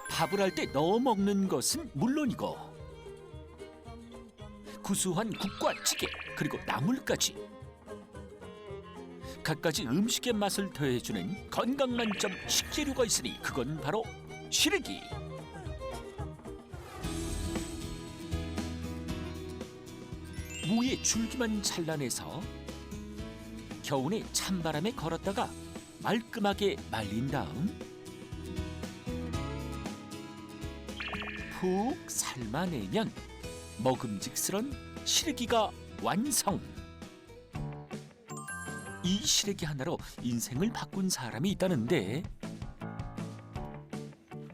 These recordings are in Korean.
밥을 할 때 넣어 먹는 것은 물론이고 구수한 국과 찌개 그리고 나물까지 갖가지 음식의 맛을 더해주는 건강 만점 식재료가 있으니 그건 바로 시래기. 무의 줄기만 잘라내서 겨우내 찬바람에 걸었다가 말끔하게 말린 다음 푹 삶아내면 먹음직스런 시래기가 완성. 이 시래기 하나로 인생을 바꾼 사람이 있다는데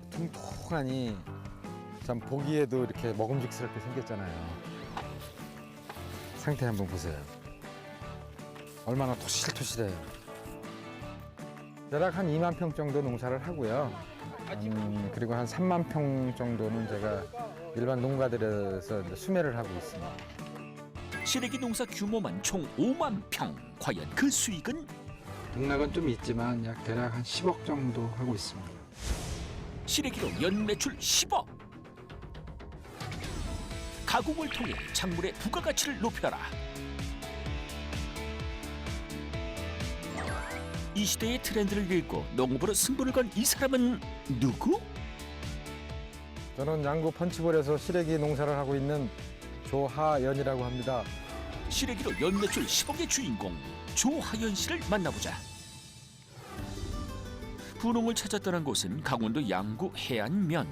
통통하니 참 보기에도 이렇게 먹음직스럽게 생겼잖아요. 상태 한번 보세요. 얼마나 토실토실해요. 대략 한 2만 평 정도 농사를 하고요. 그리고 한 3만 평 정도는 제가 일반 농가들에서 이제 수매를 하고 있습니다. 시래기 농사 규모만 총 5만 평. 과연 그 수익은? 농락은 좀 있지만 약 대략 한 10억 정도 하고 있습니다. 시래기로 연매출 10억. 가공을 통해 작물의 부가가치를 높여라. 이 시대의 트렌드를 읽고 농업으로 승부를 건 이 사람은 누구? 저는 양구 펀치볼에서 시래기 농사를 하고 있는 조하연이라고 합니다. 시래기로 연매출 10억의 주인공 조하연 씨를 만나보자. 분홍을 찾아 떠난 곳은 강원도 양구 해안면.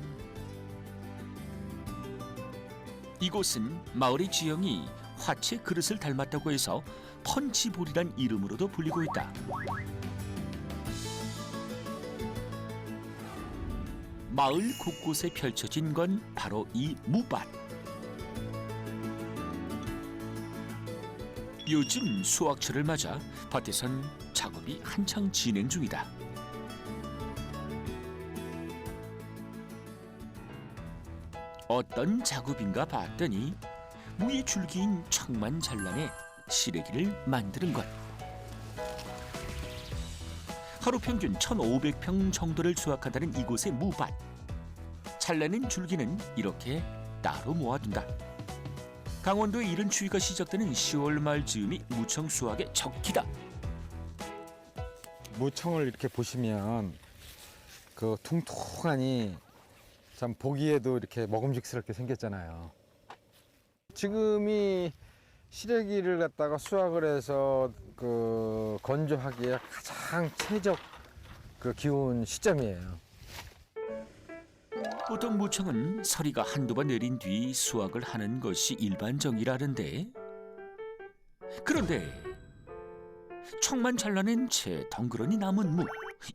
이곳은 마을의 지형이 화채 그릇을 닮았다고 해서 펀치볼이란 이름으로도 불리고 있다. 마을 곳곳에 펼쳐진 건 바로 이 무밭. 요즘 수확철을 맞아 밭에선 작업이 한창 진행 중이다. 어떤 작업인가 봤더니 무의 줄기인 척만 잘라내 시래기를 만드는 것. 하루 평균 1,500평 정도를 수확한다는 이곳의 무밭. 잘라낸 줄기는 이렇게 따로 모아둔다. 강원도의 이른 추위가 시작되는 10월 말 즈음이 무청 수확의 적기다. 무청을 이렇게 보시면 그 퉁퉁하니 참 보기에도 이렇게 먹음직스럽게 생겼잖아요. 지금이 시래기를 갖다가 수확을 해서 그 건조하기에 가장 최적 그 기운 시점이에요. 보통 무청은 서리가 한두 번 내린 뒤 수확을 하는 것이 일반적이라는데, 그런데 척만 잘라낸 채 덩그러니 남은 무,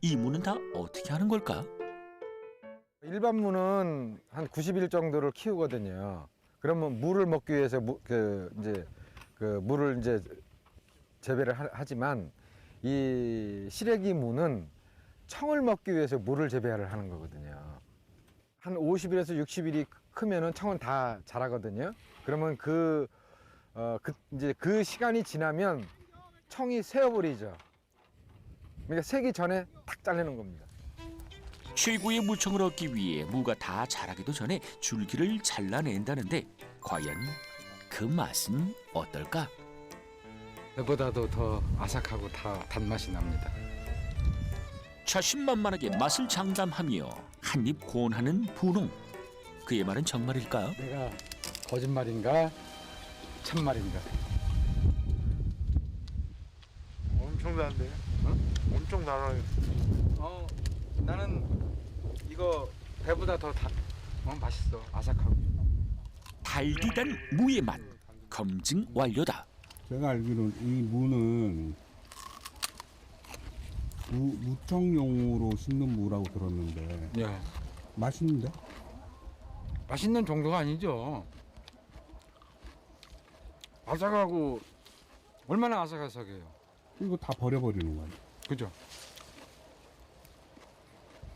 이 무는 다 어떻게 하는 걸까? 일반 무는 한 90일 정도를 키우거든요. 그러면 물을 먹기 위해서 물을 이제 재배를 하지만 이 시래기 무는 청을 먹기 위해서 물을 재배를 하는 거거든요. 한 50일에서 60일이 크면은 청은 다 자라거든요. 그러면 이제 그 시간이 지나면 청이 새어버리죠. 그러니까 새기 전에 탁 자르는 겁니다. 최고의 무청을 얻기 위해 무가 다 자라기도 전에 줄기를 잘라낸다는데 과연 그 맛은 어떨까? 배보다도 더 아삭하고 다 단맛이 납니다. 자신만만하게 맛을 장담하며 한입 고언하는 분홍. 그의 말은 정말일까요? 내가 거짓말인가 참말인가. 엄청 단데? 엄청 달아요. 나는 이거 배보다 더 맛있어. 아삭하고. 달디단 무의 맛 검증 완료다. 제가 알기로는 이 무는 무청용으로 심는 무라고 들었는데 야, 맛있는데? 맛있는 정도가 아니죠. 아삭하고 얼마나 아삭아삭해요. 이거 다 버려버리는 거 아니야? 그죠?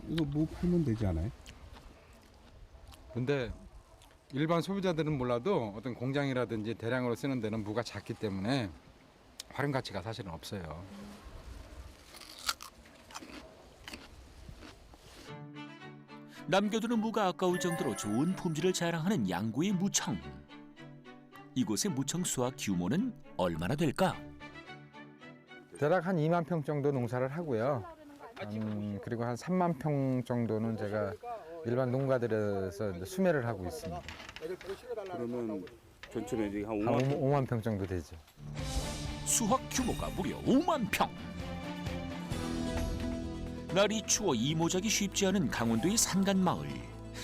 이거 무 팔면 되지 않아요? 근데 일반 소비자들은 몰라도 어떤 공장이라든지 대량으로 쓰는 데는 무가 작기 때문에 활용 가치가 사실은 없어요. 남겨두는 무가 아까울 정도로 좋은 품질을 자랑하는 양구의 무청. 이곳의 무청 수확 규모는 얼마나 될까? 대략 한 2만 평 정도 농사를 하고요. 그리고 한 3만 평 정도는 제가 일반 농가들에서 이제 수매를 하고 있습니다. 그러면 전체 면적이 한 한 5만 5만 평 정도 되죠. 수확 규모가 무려 5만 평. 날이 추워 이모작이 쉽지 않은 강원도의 산간 마을.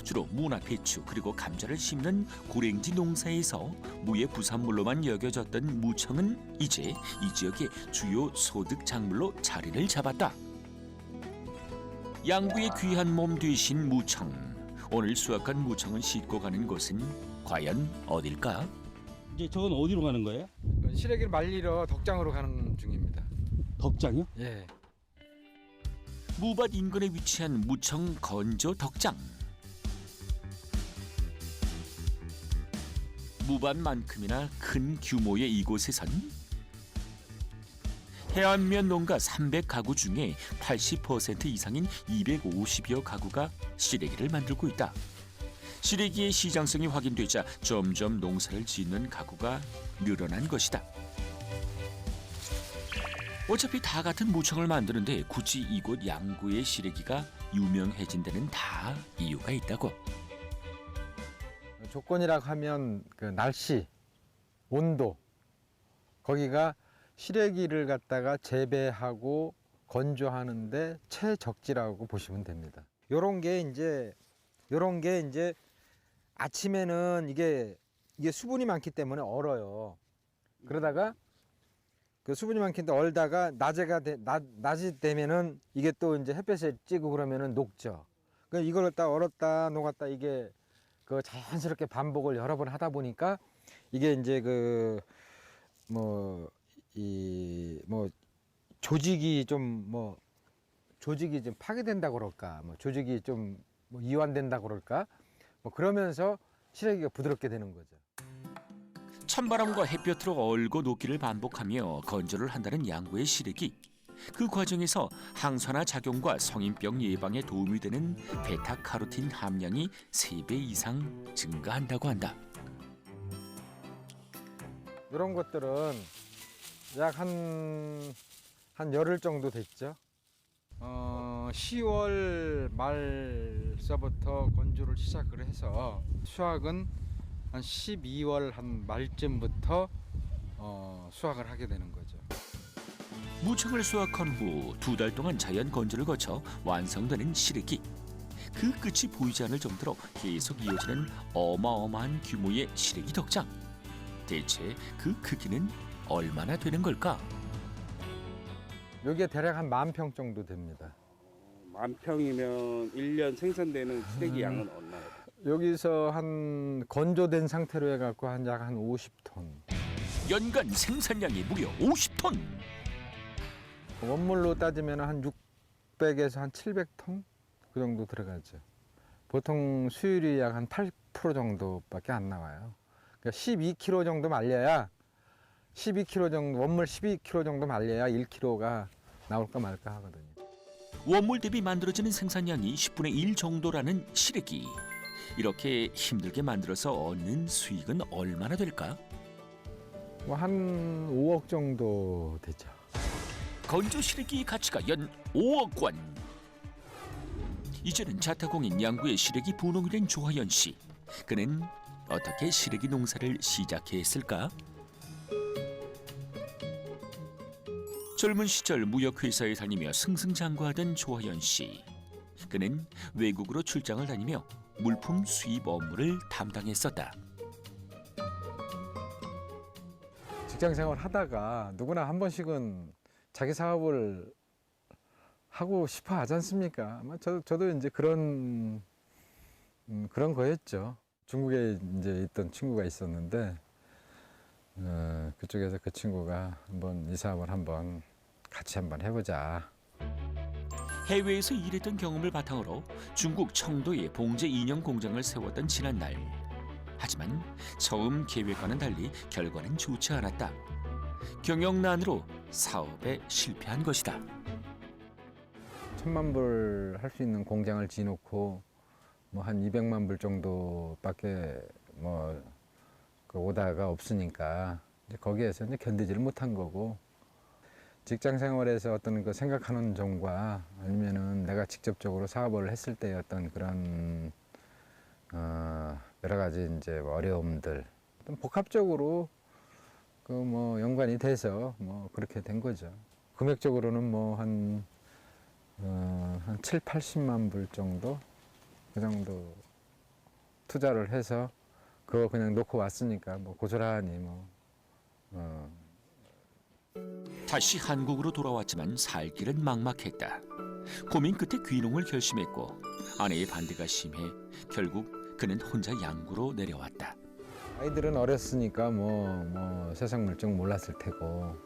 주로 무나 배추 그리고 감자를 심는 고랭지 농사에서 무의 부산물로만 여겨졌던 무청은 이제 이 지역의 주요 소득 작물로 자리를 잡았다. 양구의 귀한 몸 되신 무청. 오늘 수확한 무청을 싣고 가는 곳은 과연 어딜까? 이제 저건 어디로 가는 거예요? 시래기를 말리러 덕장으로 가는 중입니다. 덕장이요? 예. 무밭 인근에 위치한 무청 건조 덕장. 무밭만큼이나 큰 규모의 이곳에선 해안면 농가 300가구 중에 80% 이상인 250여 가구가 시래기를 만들고 있다. 시래기의 시장성이 확인되자 점점 농사를 짓는 가구가 늘어난 것이다. 어차피 다 같은 무청을 만드는데 굳이 이곳 양구의 시래기가 유명해진 데는 다 이유가 있다고. 조건이라고 하면 그 날씨, 온도, 거기가 시래기를 갖다가 재배하고 건조하는데 최적지라고 보시면 됩니다. 요런 게 이제 아침에는 이게 수분이 많기 때문에 얼어요. 그러다가 그 수분이 많기 때문에 얼다가 낮이 되면은 이게 또 이제 햇볕에 찌고 그러면은 녹죠. 그러니까 이걸 갖다 얼었다 녹았다 이게 그 자연스럽게 반복을 여러 번 하다 보니까 이게 이제 조직이 좀 파괴된다 그럴까, 조직이 좀 이완된다 그럴까, 그러면서 시래기가 부드럽게 되는 거죠. 찬바람과 햇볕으로 얼고 녹기를 반복하며 건조를 한다는 양구의 시래기. 그 과정에서 항산화 작용과 성인병 예방에 도움이 되는 베타카로틴 함량이 3배 이상 증가한다고 한다. 이런 것들은 약 한 열흘 정도 됐죠. 10월 말서부터 건조를 시작을 해서 수확은 한 12월 한 말쯤부터 수확을 하게 되는 거죠. 무청을 수확한 후 2달 동안 자연 건조를 거쳐 완성되는 시래기. 그 끝이 보이지 않을 정도로 계속 이어지는 어마어마한 규모의 시래기 덕장. 대체 그 크기는 얼마나 되는 걸까? 여기에 대략 한 10,000평 정도 됩니다. 10,000평이면 1년 생산되는 시래기 양은 얼마나 돼요? 여기서 한 건조된 상태로 해갖고 약 한 50톤. 연간 생산량이 무려 50톤. 원물로 따지면 한 600에서 한 700톤 그 정도 들어가죠. 보통 수율이 약 한 8% 정도밖에 안 나와요. 그러니까 12kg 정도 말려야 12kg 정도, 원물 12kg 정도 말려야 1kg가 나올까 말까 하거든요. 원물 대비 만들어지는 생산량이 10분의 1 정도라는 시래기. 이렇게 힘들게 만들어서 얻는 수익은 얼마나 될까? 한 5억 정도 되죠. 건조 시래기 가치가 연 5억 원. 이제는 자타공인 양구의 시래기 분홍이 된 조하연 씨. 그는 어떻게 시래기 농사를 시작했을까? 젊은 시절 무역회사에 다니며 승승장구하던 조하연 씨. 그는 외국으로 출장을 다니며 물품 수입 업무를 담당했었다. 직장 생활 하다가 누구나 한 번씩은 자기 사업을 하고 싶어 하지 않습니까? 아마 저도 이제 그런 거였죠. 중국에 이제 있던 친구가 있었는데 그쪽에서 그 친구가 한번 이 사업을 같이 한번 해보자. 해외에서 일했던 경험을 바탕으로 중국 청도에 봉제 인형 공장을 세웠던 지난날. 하지만 처음 계획과는 달리 결과는 좋지 않았다. 경영난으로 사업에 실패한 것이다. 1,000만 불 할 수 있는 공장을 지어놓고 뭐 한 200만 불 정도밖에 뭐 그 오다가 없으니까 이제 거기에서 이제 견디지를 못한 거고, 직장 생활에서 어떤 그 생각하는 점과 아니면은 내가 직접적으로 사업을 했을 때의 어떤 그런 여러 가지 이제 어려움들, 어떤 복합적으로 그 뭐 연관이 돼서 뭐 그렇게 된 거죠. 금액적으로는 뭐 한 7, 80만 불 정도, 그 정도 투자를 해서 그거 그냥 놓고 왔으니까 뭐 고스란히 뭐 다시 한국으로 돌아왔지만 살 길은 막막했다. 고민 끝에 귀농을 결심했고 아내의 반대가 심해 결국 그는 혼자 양구로 내려왔다. 아이들은 어렸으니까 뭐 세상 물정 몰랐을 테고,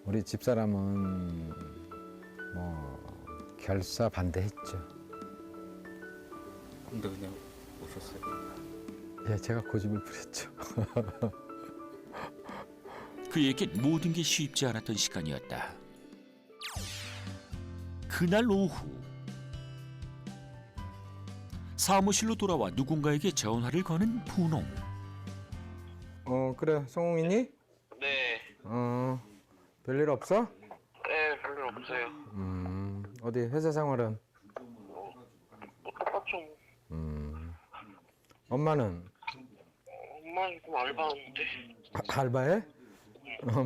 우리 집사람은 뭐 결사 반대했죠. 근데 그냥 오셨어요. 예, 제가 고집을 부렸죠. 그에게 모든 게 쉽지 않았던 시간이었다. 그날 오후 사무실로 돌아와 누군가에게 전화를 거는 분홍. 그래, 성웅이니? 네, 별일 없어? 네, 별일 없어요. 어디 회사 생활은? 뭐 똑같죠. 엄마는? 엄마는 좀 알바하는데. 알바해?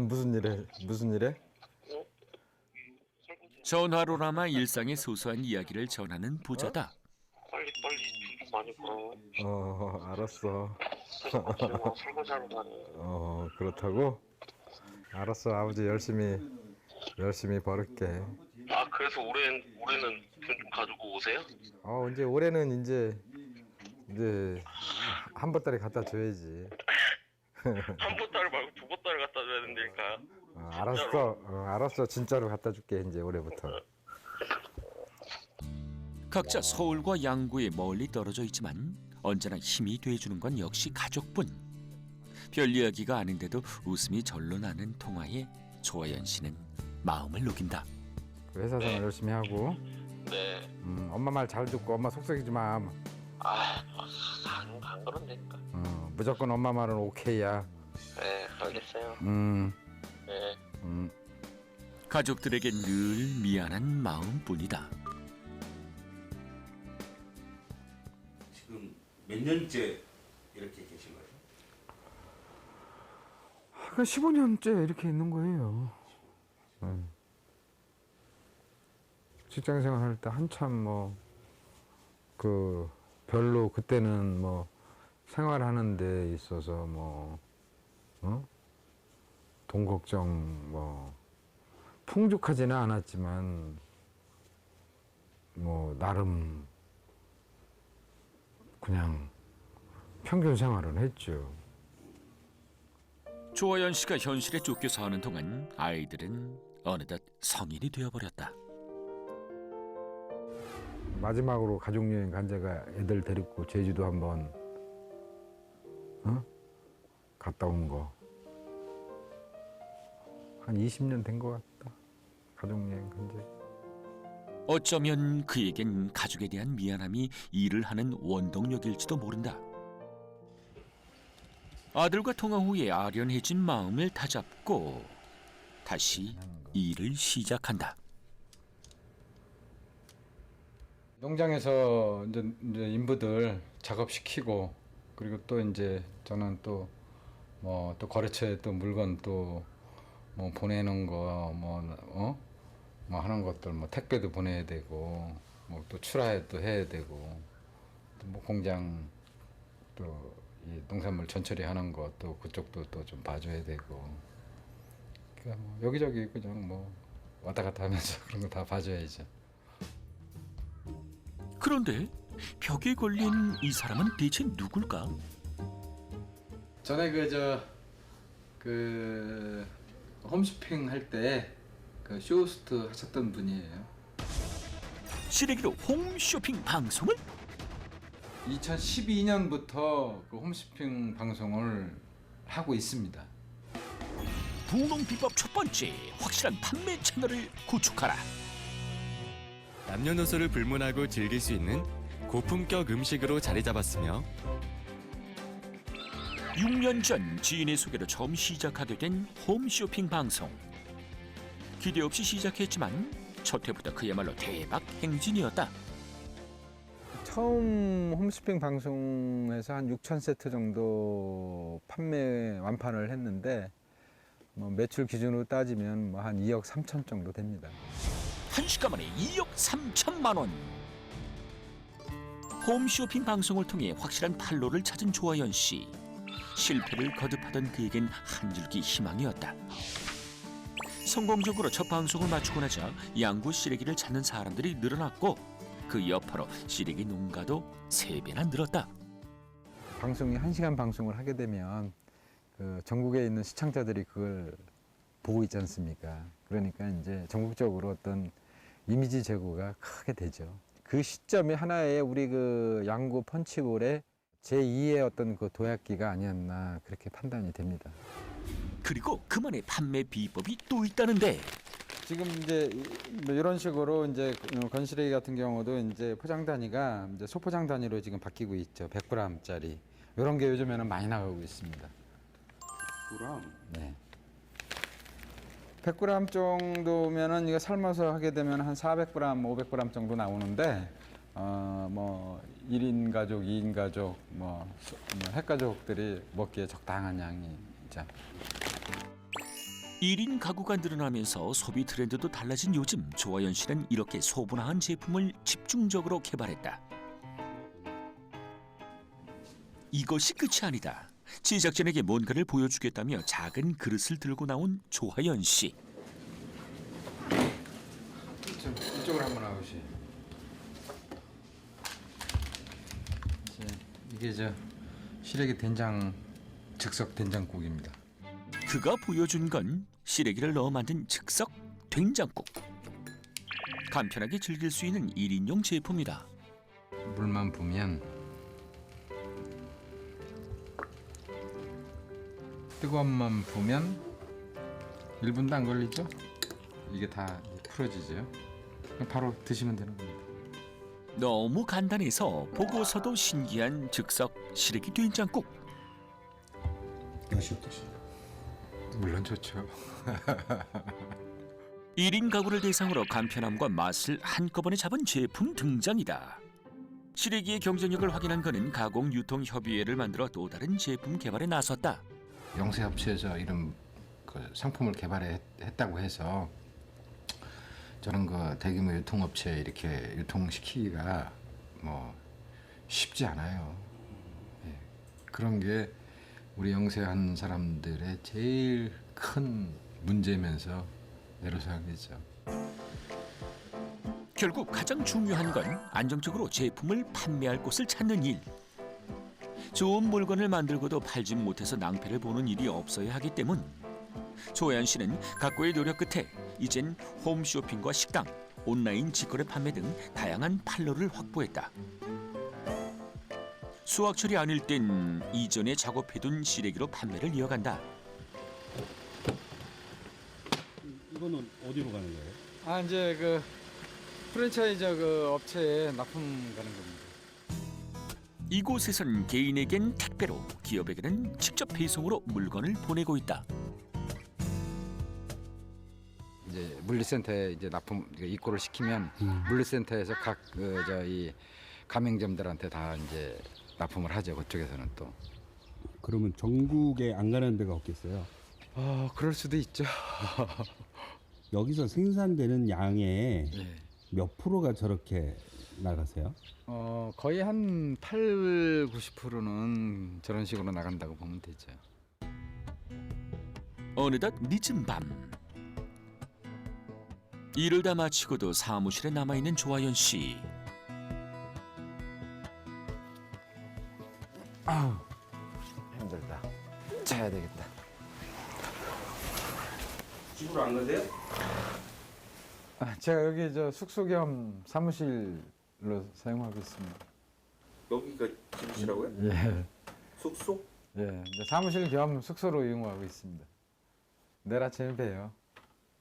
무슨 일해? 전화로나마 일상의 소소한 이야기를 전하는 부자다. 빨리 돈 많이 벌어. 알았어. 지금 설거지하러 다녀. 그렇다고? 알았어, 아버지 열심히 벌을게. 아, 그래서 올해는 돈 좀 가지고 오세요? 이제 올해는 이제 한 보따리 갖다 줘야지. 한 보따리 말고 두 보따리 갖다 줘야 된다니까. 알았어, 진짜로 갖다 줄게 이제 올해부터. 각자 서울과 양구에 멀리 떨어져 있지만 언제나 힘이 돼주는 건 역시 가족뿐. 별 이야기가 아닌데도 웃음이 절로 나는 통화에 조아연 씨는 마음을 녹인다. 회사 생활 열심히 하고, 네. 엄마 말 잘 듣고 엄마 속썩이지 마. 안 그런다니까. 무조건 엄마 말은 오케이야. 네, 알겠어요. 네. 가족들에게 늘 미안한 마음뿐이다. 지금 몇 년째 이렇게 계신 거예요? 그 15년째 이렇게 있는 거예요. 직장 생활할 때 한참 별로 그때는 생활하는 데 있어서 돈 걱정 풍족하지는 않았지만 나름 그냥 평균 생활은 했죠. 조아연 씨가 현실에 쫓겨 사는 동안 아이들은 어느덧 성인이 되어버렸다. 마지막으로 가족여행 간 데가 애들 데리고 제주도 한번 갔다 온 거. 한 20년 된 것 같다. 가족여행 간 지. 어쩌면 그에겐 가족에 대한 미안함이 일을 하는 원동력일지도 모른다. 아들과 통화 후에 아련해진 마음을 다잡고 다시 일을 시작한다. 농장에서 이제 인부들 작업시키고, 그리고 또 이제 저는 또 거래처에 또 물건 또 보내는 거 하는 것들 택배도 보내야 되고 또 출하에 또 해야 되고, 또 공장 또 이 농산물 전처리 하는 거 또 그쪽도 또 좀 봐줘야 되고, 그러니까 여기저기 그냥 왔다 갔다 하면서 그런 거 다 봐줘야죠. 그런데 벽에 걸린 이 사람은 대체 누굴까? 전에 그 홈쇼핑 할 때 그 쇼호스트 하셨던 분이에요. 시래기로 홈쇼핑 방송을? 2012년부터 그 홈쇼핑 방송을 하고 있습니다. 분홍 비법 첫 번째, 확실한 판매 채널을 구축하라. 남녀노소를 불문하고 즐길 수 있는 고품격 음식으로 자리 잡았으며 6년 전 지인의 소개로 처음 시작하게 된 홈쇼핑 방송. 기대 없이 시작했지만 첫 회부터 그야말로 대박 행진이었다. 처음 홈쇼핑 방송에서 한 6,000세트 정도 판매 완판을 했는데 뭐 매출 기준으로 따지면 뭐 한 2억 3천 정도 됩니다. 한 시간 만에 2억 3천만 원. 홈쇼핑 방송을 통해 확실한 판로를 찾은 조아연 씨. 실패를 거듭하던 그에겐 한 줄기 희망이었다. 성공적으로 첫 방송을 마치고 나자 양구 시래기를 찾는 사람들이 늘어났고 그 여파로 시래기 농가도 3배나 늘었다. 방송이 1시간 방송을 하게 되면 그 전국에 있는 시청자들이 그걸 보고 있지 않습니까? 그러니까 이제 전국적으로 어떤 이미지 제고가 크게 되죠. 그 시점이 하나의 우리 그 양구 펀치볼의 제2의 어떤 그 도약기가 아니었나 그렇게 판단이 됩니다. 그리고 그만의 판매 비법이 또 있다는데. 지금 이제 뭐 이런 식으로 이제 건시래기 같은 경우도 이제 포장 단위가 이제 소포장 단위로 지금 바뀌고 있죠. 100g짜리 이런 게 요즘에는 많이 나가고 있습니다. 100g? 네. 100g 정도면은 이거 삶아서 하게 되면 한 400g, 500g 정도 나오는데 뭐 1인 가족, 2인 가족, 뭐 핵가족들이 먹기에 적당한 양이죠. 1인 가구가 늘어나면서 소비 트렌드도 달라진 요즘 조아연 씨는 이렇게 소분화한 제품을 집중적으로 개발했다. 이것이 끝이 아니다. 제작진에게 뭔가를 보여주겠다며 작은 그릇을 들고 나온 조아연 씨. 이쪽으로 한번 나오시. 이게 저 시래기 된장 즉석 된장국입니다. 그가 보여준 건 시래기를 넣어 만든 즉석 된장국. 간편하게 즐길 수 있는 1인용 제품이다. 물만 부으면 뜨거운 만 부으면 1분도 안 걸리죠? 이게 다 풀어지죠? 바로 드시면 되는 겁니다. 너무 간단해서 보고서도 신기한 즉석 시래기 된장국. 맛이 어떠세요? 물론 좋죠. 1인 가구를 대상으로 간편함과 맛을 한꺼번에 잡은 제품 등장이다. 시래기의 경쟁력을 확인한 그는 가공 유통 협의회를 만들어 또 다른 제품 개발에 나섰다. 영세업체에서 이런 그 상품을 개발했다고 해서 저는 그 대규모 유통업체에 이렇게 유통시키기가 뭐 쉽지 않아요. 예. 그런 게 우리 영세한 사람들의 제일 큰 문제면서 애로사항이죠. 결국 가장 중요한 건 안정적으로 제품을 판매할 곳을 찾는 일. 좋은 물건을 만들고도 팔지 못해서 낭패를 보는 일이 없어야 하기 때문. 조아연 씨는 각고의 노력 끝에 이젠 홈쇼핑과 식당, 온라인 직거래 판매 등 다양한 판로를 확보했다. 수확철이 아닐 땐 이전에 작업해둔 시래기로 판매를 이어간다. 이거는 어디로 가는 거예요? 아 이제 그 프랜차이저 그 업체에 납품 가는 겁니다. 이곳에선 개인에겐 택배로, 기업에게는 직접 배송으로 물건을 보내고 있다. 이제 물류센터에 이제 납품 입고를 시키면 물류센터에서 각 그 저희 가맹점들한테 다 이제 납품을 하죠. 그쪽에서는 또. 그러면 전국에 안 가는 데가 없겠어요? 그럴 수도 있죠. 여기서 생산되는 양의 예. 몇 프로가 저렇게 나가세요? 거의 한 8, 90%는 저런 식으로 나간다고 보면 되죠. 어느덧 늦은 밤. 일을 다 마치고도 사무실에 남아있는 조아연 씨. 힘들다. 자야 되겠다. 집으로 안 가세요? 제가 여기 저 숙소 겸 사무실로 사용하고 있습니다. 여기가 집이시라고요? 예. 숙소? 예. 이제 사무실 겸 숙소로 이용하고 있습니다. 내일 아침에 봬요.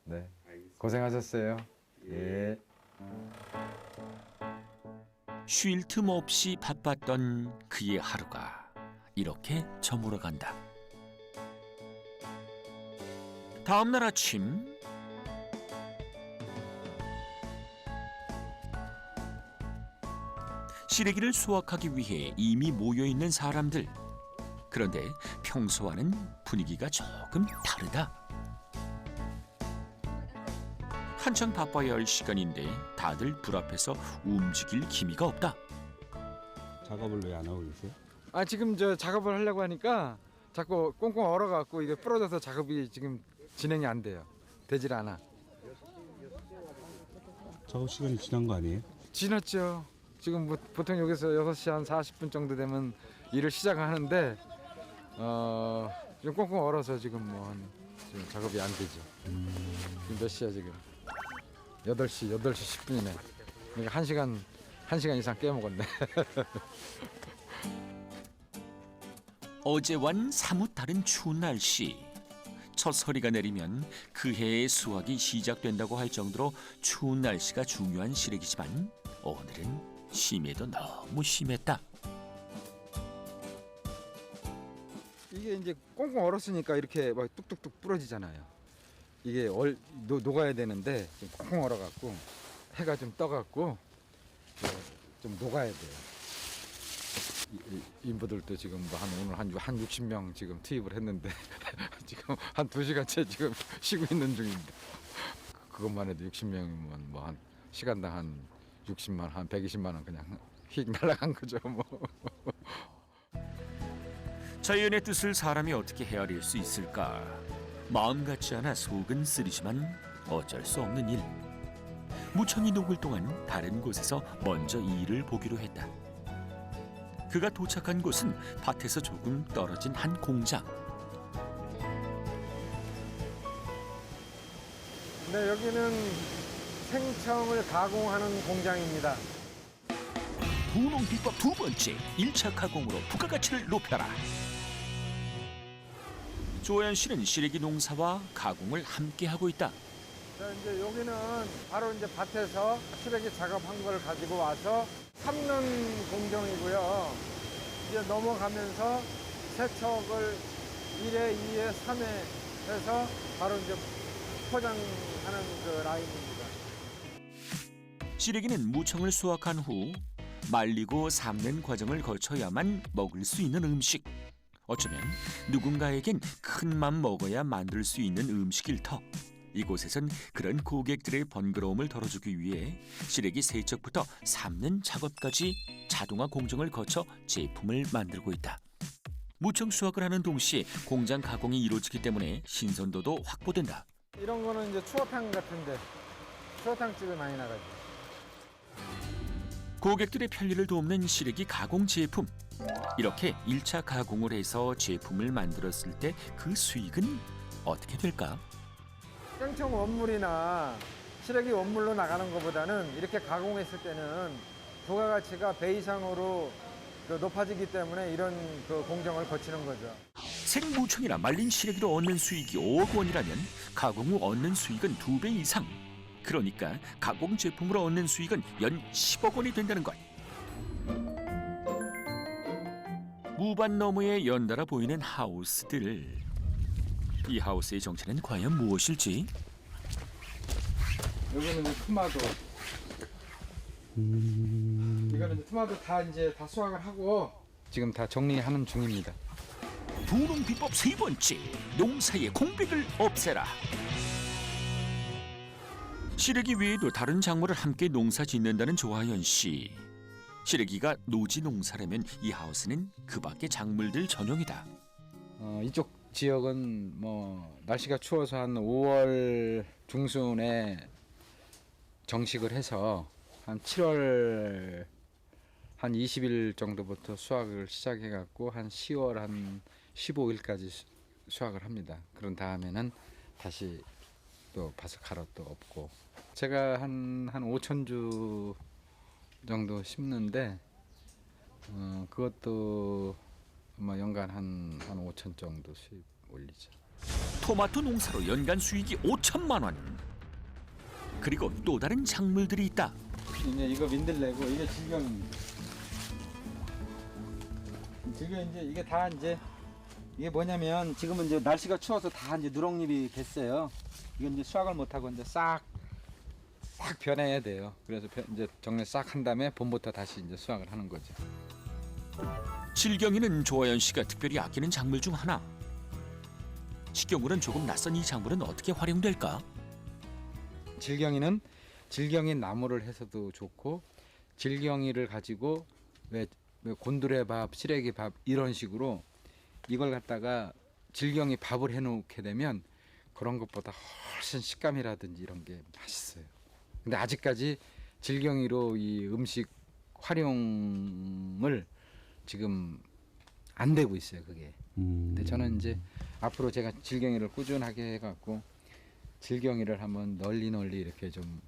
네. 알겠습니다. 고생하셨어요. 예. 쉴 틈 없이 바빴던 그의 하루가 이렇게 저물어간다. 다음 날 아침 시래기를 수확하기 위해 이미 모여있는 사람들. 그런데 평소와는 분위기가 조금 다르다. 한창 바빠야 할 시간인데 다들 불 앞에서 움직일 기미가 없다. 작업을 왜 안 하고 계세요? 아 지금 저 작업을 하려고 하니까 자꾸 꽁꽁 얼어갖고 이게 부러져서 작업이 지금 진행이 안 돼요. 되질 않아. 작업 시간이 지난 거 아니에요? 지났죠. 지금 뭐 보통 여기서 6시 한 40분 정도 되면 일을 시작하는데 좀 꽁꽁 얼어서 지금 지금 작업이 안 되죠. 지금 몇 시야 지금? 8시 10분이네. 그러니까 1시간 이상 깨먹었네. 어제와는 사뭇 다른 추운 날씨. 첫 서리가 내리면 그 해의 수확이 시작된다고 할 정도로 추운 날씨가 중요한 시래기지만 오늘은 심해도 너무 심했다. 이게 이제 꽁꽁 얼었으니까 이렇게 막 뚝뚝뚝 부러지잖아요. 이게 녹아야 되는데 좀 꽁꽁 얼어갖고 해가 좀 떠갖고 좀 녹아야 돼요. 인부들도 지금 오늘 한 60명 지금 투입을 했는데 지금 한 2시간째 지금 쉬고 있는 중입니다. 그것만 해도 60명이면 뭐 한 시간당 한 60만 한 120만 원 그냥 휙 날아간 거죠 뭐. 자연의 뜻을 사람이 어떻게 헤아릴 수 있을까? 마음 같지 않아 속은 쓰리지만 어쩔 수 없는 일. 무청이 녹을 동안 다른 곳에서 먼저 이 일을 보기로 했다. 그가 도착한 곳은 밭에서 조금 떨어진 한 공장. 네, 여기는 생청을 가공하는 공장입니다. 분홍 비법 두 번째, 1차 가공으로 부가가치를 높여라. 조현 씨는 시래기 농사와 가공을 함께 하고 있다. 자, 이제 여기는 바로 이제 밭에서 시래기 작업한 걸 가지고 와서 삶는 공정이고요. 이제 넘어가면서 세척을 1회, 2회, 3회 해서 바로 이제 포장하는 그 라인입니다. 시래기는 무청을 수확한 후 말리고 삶는 과정을 거쳐야만 먹을 수 있는 음식. 어쩌면 누군가에겐 큰 맘 먹어야 만들 수 있는 음식일 터. 이곳에선 그런 고객들의 번거로움을 덜어주기 위해 시래기 세척부터 삶는 작업까지 자동화 공정을 거쳐 제품을 만들고 있다. 무청 수확을 하는 동시에 공장 가공이 이루어지기 때문에 신선도도 확보된다. 이런 거는 이제 추어탕 같은데 추어탕집에 많이 나가죠. 고객들의 편리를 돕는 시래기 가공 제품. 이렇게 1차 가공을 해서 제품을 만들었을 때 그 수익은 어떻게 될까? 생청 원물이나 시래기 원물로 나가는 것보다는 이렇게 가공했을 때는 부가가치가 배 이상으로 높아지기 때문에 이런 그 공정을 거치는 거죠. 생무청이나 말린 시래기로 얻는 수익이 5억 원이라면 가공 후 얻는 수익은 2배 이상. 그러니까 가공 제품으로 얻는 수익은 연 10억 원이 된다는 것. 무반 너머에 연달아 보이는 하우스들. 이 하우스의 정체는 과연 무엇일지? 여기는 이제 토마토. 이거는 이제 토마토 다 수확을 하고 지금 다 정리하는 중입니다. 분홍 비법 세 번째, 농사의 공백을 없애라. 시래기 외에도 다른 작물을 함께 농사 짓는다는 조하연 씨. 시래기가 노지 농사라면 이 하우스는 그 밖의 작물들 전용이다. 이쪽 지역은 뭐 날씨가 추워서 한 5월 중순에 정식을 해서 한 7월 한 20일 정도부터 수확을 시작해 갖고 한 10월 한 15일까지 수확을 합니다. 그런 다음에는 다시 또 밭을 갈아 또 엎고 제가 한 5,000주 정도 심는데 그것도 아마 연간 한 5천 정도 수입 올리죠. 토마토 농사로 연간 수익이 5천만 원. 그리고 또 다른 작물들이 있다. 이제 이거 민들레고 이게 질경입니다. 질경 이제 이게 다 이제 이게 뭐냐면 지금은 이제 날씨가 추워서 다 이제 누렁잎이 됐어요. 이건 이제 수확을 못 하고 이제 싹 변해야 돼요. 그래서 이제 정리 싹 한 다음에 봄부터 다시 이제 수확을 하는 거죠. 질경이는 조하연 씨가 특별히 아끼는 작물 중 하나. 식경으로는 조금 낯선 이 작물은 어떻게 활용될까? 질경이는 질경이 나무를 해서도 좋고 질경이를 가지고 왜 곤드레밥, 시래기밥 이런 식으로 이걸 갖다가 질경이 밥을 해놓게 되면 그런 것보다 훨씬 식감이라든지 이런 게 맛있어요. 근데 아직까지 질경이로 이 음식 활용을 지금 안 되고 있어요, 그게. 근데 저는 이제 앞으로 제가 질경이를 꾸준하게 해갖고 질경이를 한번 널리 이렇게 좀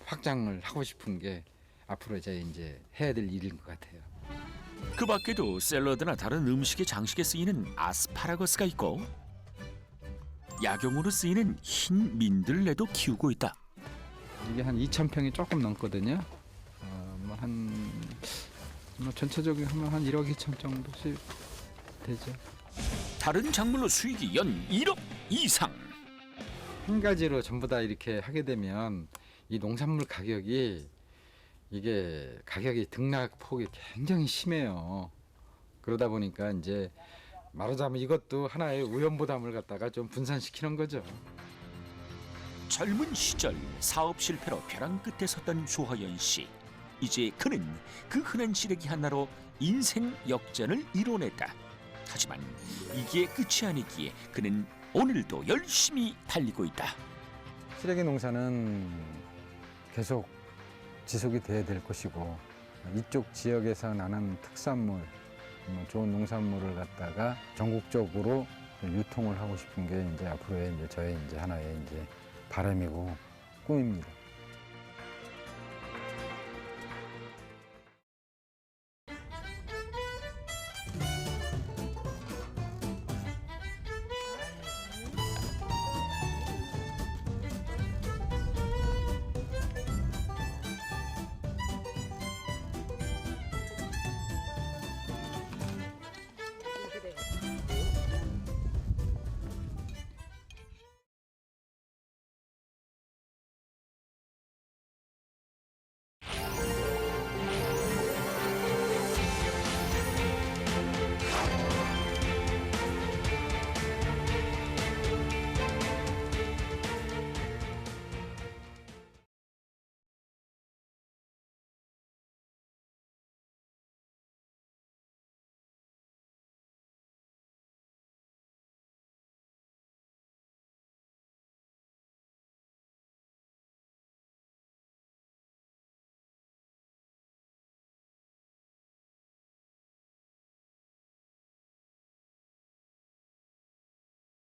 확장을 하고 싶은 게 앞으로 이제 해야 될 일인 것 같아요. 그 밖에도 샐러드나 다른 음식의 장식에 쓰이는 아스파라거스가 있고 약용으로 쓰이는 흰 민들레도 키우고 있다. 이게 한 2,000평이 조금 넘거든요. 전체적으로 하면 한 1억 2천 정도씩 되죠. 다른 작물로 수익이 연 1억 이상. 한 가지로 전부 다 이렇게 하게 되면 이 농산물 가격이 등락폭이 굉장히 심해요. 그러다 보니까 이제 말하자면 이것도 하나의 우연부담을 갖다가 좀 분산시키는 거죠. 젊은 시절 사업 실패로 벼랑 끝에 섰던 조하연 씨. 이제 그는 그 흔한 시래기 하나로 인생 역전을 이뤄냈다. 하지만 이게 끝이 아니기에 그는 오늘도 열심히 달리고 있다. 시래기 농사는 계속 지속이 돼야 될 것이고 이쪽 지역에서 나는 특산물, 좋은 농산물을 갖다가 전국적으로 유통을 하고 싶은 게 이제 앞으로의 저의 하나의 바람이고 꿈입니다.